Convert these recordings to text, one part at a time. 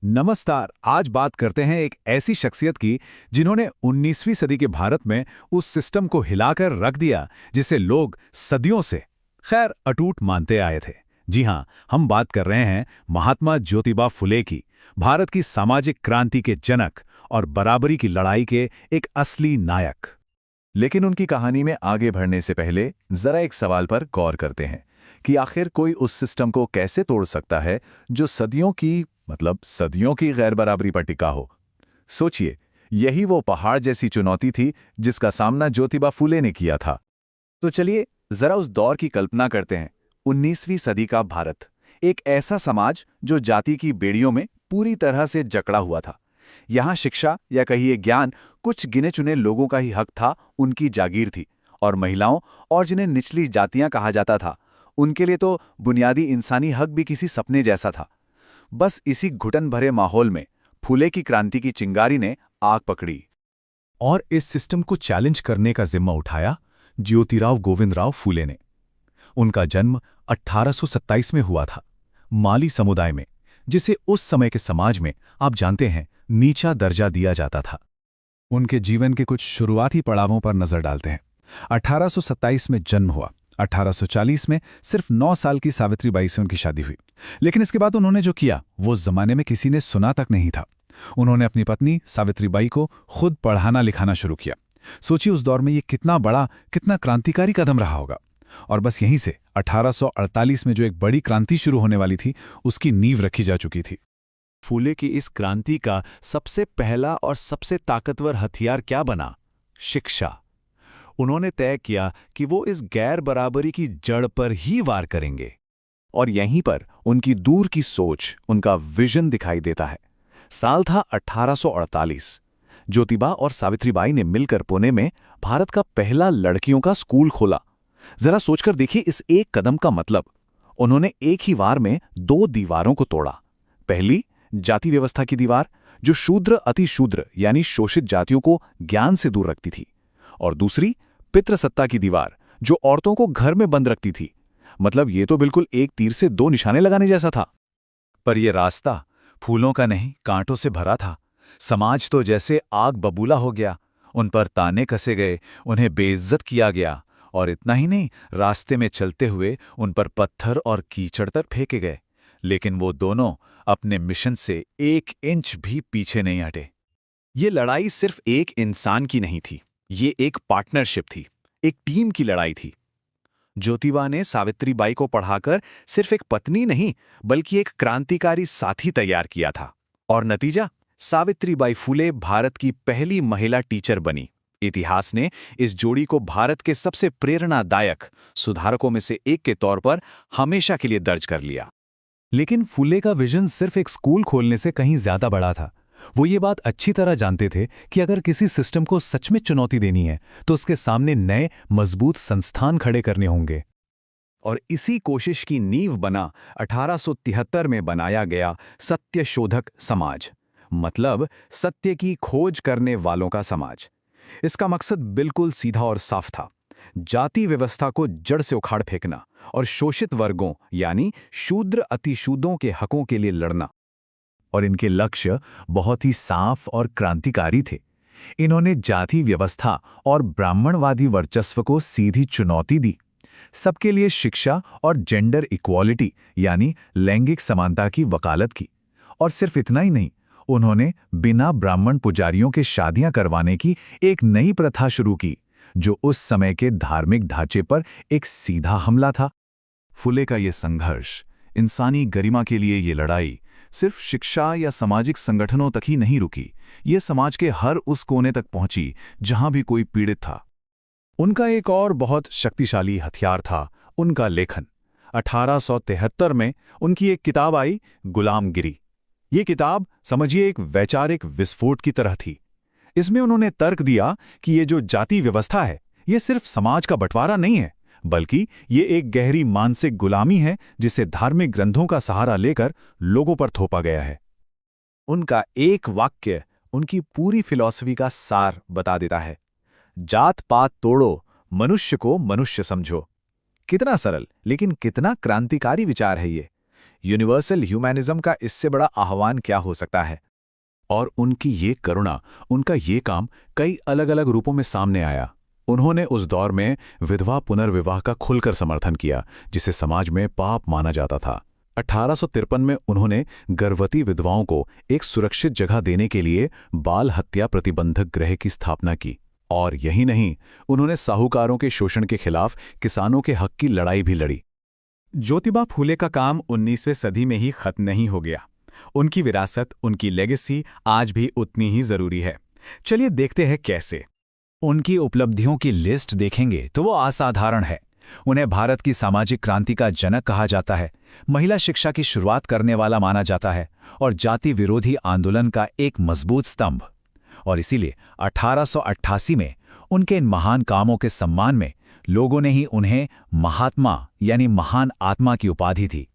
नमस्कार। आज बात करते हैं एक ऐसी शख्सियत की जिन्होंने 19वीं सदी के भारत में उस सिस्टम को हिलाकर रख दिया जिसे लोग सदियों से खैर अटूट मानते आए थे। जी हां, हम बात कर रहे हैं महात्मा ज्योतिबा फुले की, भारत की सामाजिक क्रांति के जनक और बराबरी की लड़ाई के एक असली नायक। लेकिन उनकी कहानी में आगे बढ़ने से पहले जरा एक सवाल पर गौर करते हैं कि आखिर कोई उस सिस्टम को कैसे तोड़ सकता है जो सदियों की गैर बराबरी पर टिका हो। सोचिए, यही वो पहाड़ जैसी चुनौती थी जिसका सामना ज्योतिबा फुले ने किया था। तो चलिए जरा उस दौर की कल्पना करते हैं। 19वीं सदी का भारत, एक ऐसा समाज जो जाति की बेड़ियों में पूरी तरह से जकड़ा हुआ था। यहाँ शिक्षा या कहिए ज्ञान कुछ गिने चुने लोगों का ही हक था, उनकी जागीर थी। और महिलाओं और जिन्हें निचली जातियां कहा जाता था, उनके लिए तो बुनियादी इंसानी हक भी किसी सपने जैसा था। बस इसी घुटन भरे माहौल में फूले की क्रांति की चिंगारी ने आग पकड़ी। और इस सिस्टम को चैलेंज करने का जिम्मा उठाया ज्योतिराव गोविंदराव फूले ने। उनका जन्म 1827 में हुआ था, माली समुदाय में, जिसे उस समय के समाज में आप जानते हैं नीचा दर्जा दिया जाता था। उनके जीवन के कुछ शुरुआती पड़ावों पर नजर डालते हैं। 1827 में जन्म हुआ। 1840 में सिर्फ 9 साल की सावित्रीबाई से उनकी शादी हुई। लेकिन इसके बाद उन्होंने जो किया वो उस जमाने में किसी ने सुना तक नहीं था। उन्होंने अपनी पत्नी सावित्रीबाई को खुद पढ़ाना लिखाना शुरू किया। सोचिए उस दौर में ये कितना बड़ा, कितना क्रांतिकारी कदम रहा होगा। और बस यहीं से 1848 में जो एक बड़ी क्रांति शुरू होने वाली थी, उसकी नींव रखी जा चुकी थी। फूले की इस क्रांति का सबसे पहला और सबसे ताकतवर हथियार क्या बना? शिक्षा। उन्होंने तय किया कि वो इस गैर बराबरी की जड़ पर ही वार करेंगे। और यहीं पर उनकी दूर की सोच, उनका विजन दिखाई देता है। साल था 1848। ज्योतिबा और सावित्रीबाई ने मिलकर पुणे में भारत का पहला लड़कियों का स्कूल खोला। जरा सोचकर देखिए इस एक कदम का मतलब। उन्होंने एक ही वार में 2 दीवारों को तोड़ा। पहली, जाति व्यवस्था की दीवार, जो शूद्र अतिशूद्र यानी शोषित जातियों को ज्ञान से दूर रखती थी। और दूसरी, पितृसत्ता की दीवार, जो औरतों को घर में बंद रखती थी। मतलब ये तो बिल्कुल एक तीर से 2 निशाने लगाने जैसा था। पर यह रास्ता फूलों का नहीं, कांटों से भरा था। समाज तो जैसे आग बबूला हो गया। उन पर ताने कसे गए, उन्हें बेइज्जत किया गया। और इतना ही नहीं, रास्ते में चलते हुए उन पर पत्थर और कीचड़ तक फेंके गए। लेकिन वो दोनों अपने मिशन से 1 इंच भी पीछे नहीं हटे। ये लड़ाई सिर्फ एक इंसान की नहीं थी, ये एक पार्टनरशिप थी, एक टीम की लड़ाई थी। ज्योतिबा ने सावित्रीबाई को पढ़ाकर सिर्फ एक पत्नी नहीं, बल्कि एक क्रांतिकारी साथी तैयार किया था। और नतीजा, सावित्रीबाई फुले भारत की पहली महिला टीचर बनी। इतिहास ने इस जोड़ी को भारत के सबसे प्रेरणादायक सुधारकों में से एक के तौर पर हमेशा के लिए दर्ज कर लिया। लेकिन फुले का विजन सिर्फ एक स्कूल खोलने से कहीं ज्यादा बड़ा था। वो ये बात अच्छी तरह जानते थे कि अगर किसी सिस्टम को सच में चुनौती देनी है तो उसके सामने नए मजबूत संस्थान खड़े करने होंगे। और इसी कोशिश की नींव बना 1873 में बनाया गया सत्यशोधक समाज, मतलब सत्य की खोज करने वालों का समाज। इसका मकसद बिल्कुल सीधा और साफ था, जाति व्यवस्था को जड़ से उखाड़ फेंकना और शोषित वर्गों यानी शूद्र अतिशूद्रों के हकों के लिए लड़ना। और इनके लक्ष्य बहुत ही साफ और क्रांतिकारी थे। इन्होंने जाति व्यवस्था और ब्राह्मणवादी वर्चस्व को सीधी चुनौती दी। सबके लिए शिक्षा और जेंडर इक्वालिटी यानी लैंगिक समानता की वकालत की। और सिर्फ इतना ही नहीं, उन्होंने बिना ब्राह्मण पुजारियों के शादियां करवाने की एक नई प्रथा शुरू की, जो उस समय के धार्मिक ढांचे पर एक सीधा हमला था। फुले का ये संघर्ष, इंसानी गरिमा के लिए ये लड़ाई सिर्फ शिक्षा या सामाजिक संगठनों तक ही नहीं रुकी, ये समाज के हर उस कोने तक पहुंची जहां भी कोई पीड़ित था। उनका एक और बहुत शक्तिशाली हथियार था उनका लेखन। 1873 में उनकी एक किताब आई, गुलामगिरी। ये किताब समझिए एक वैचारिक विस्फोट की तरह थी। इसमें उन्होंने तर्क दिया कि ये जो जाति व्यवस्था है, ये सिर्फ समाज का बंटवारा नहीं है, बल्कि ये एक गहरी मानसिक गुलामी है जिसे धार्मिक ग्रंथों का सहारा लेकर लोगों पर थोपा गया है। उनका एक वाक्य उनकी पूरी फिलॉसफी का सार बता देता है। जात पात तोड़ो, मनुष्य को मनुष्य समझो। कितना सरल लेकिन कितना क्रांतिकारी विचार है ये। यूनिवर्सल ह्यूमैनिज्म का इससे बड़ा आह्वान क्या हो सकता है? और उनकी ये करुणा, उनका ये काम कई अलग-अलग रूपों में सामने आया। उन्होंने उस दौर में विधवा पुनर्विवाह का खुलकर समर्थन किया, जिसे समाज में पाप माना जाता था। 1853 में उन्होंने गर्भवती विधवाओं को एक सुरक्षित जगह देने के लिए बाल हत्या प्रतिबंधक गृह की स्थापना की। और यही नहीं, उन्होंने साहूकारों के शोषण के खिलाफ किसानों के हक की लड़ाई भी लड़ी। ज्योतिबा फूले का काम 19वीं सदी में ही खत्म नहीं हो गया। उनकी विरासत, उनकी लेगेसी आज भी उतनी ही जरूरी है। चलिए देखते हैं कैसे। उनकी उपलब्धियों की लिस्ट देखेंगे तो वो असाधारण है। उन्हें भारत की सामाजिक क्रांति का जनक कहा जाता है, महिला शिक्षा की शुरुआत करने वाला माना जाता है और जाति विरोधी आंदोलन का एक मजबूत स्तंभ। और इसीलिए 1888 में उनके इन महान कामों के सम्मान में लोगों ने ही उन्हें महात्मा यानी महान आत्मा की उपाधि दी।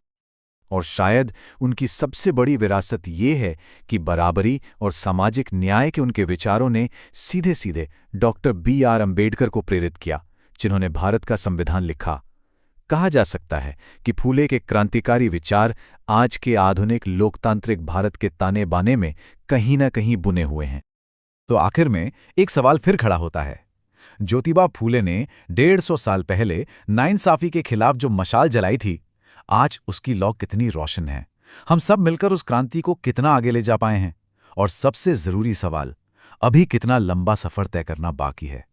और शायद उनकी सबसे बड़ी विरासत ये है कि बराबरी और सामाजिक न्याय के उनके विचारों ने सीधे सीधे डॉक्टर B.R. अम्बेडकर को प्रेरित किया, जिन्होंने भारत का संविधान लिखा। कहा जा सकता है कि फूले के क्रांतिकारी विचार आज के आधुनिक लोकतांत्रिक भारत के ताने बाने में कहीं न कहीं बुने हुए हैं। तो आखिर में एक सवाल फिर खड़ा होता है। ज्योतिबा फूले ने 150 साल पहले नाइंसाफी के खिलाफ जो मशाल जलाई थी, आज उसकी लौ कितनी रोशन है? हम सब मिलकर उस क्रांति को कितना आगे ले जा पाए हैं? और सबसे जरूरी सवाल, अभी कितना लंबा सफर तय करना बाकी है?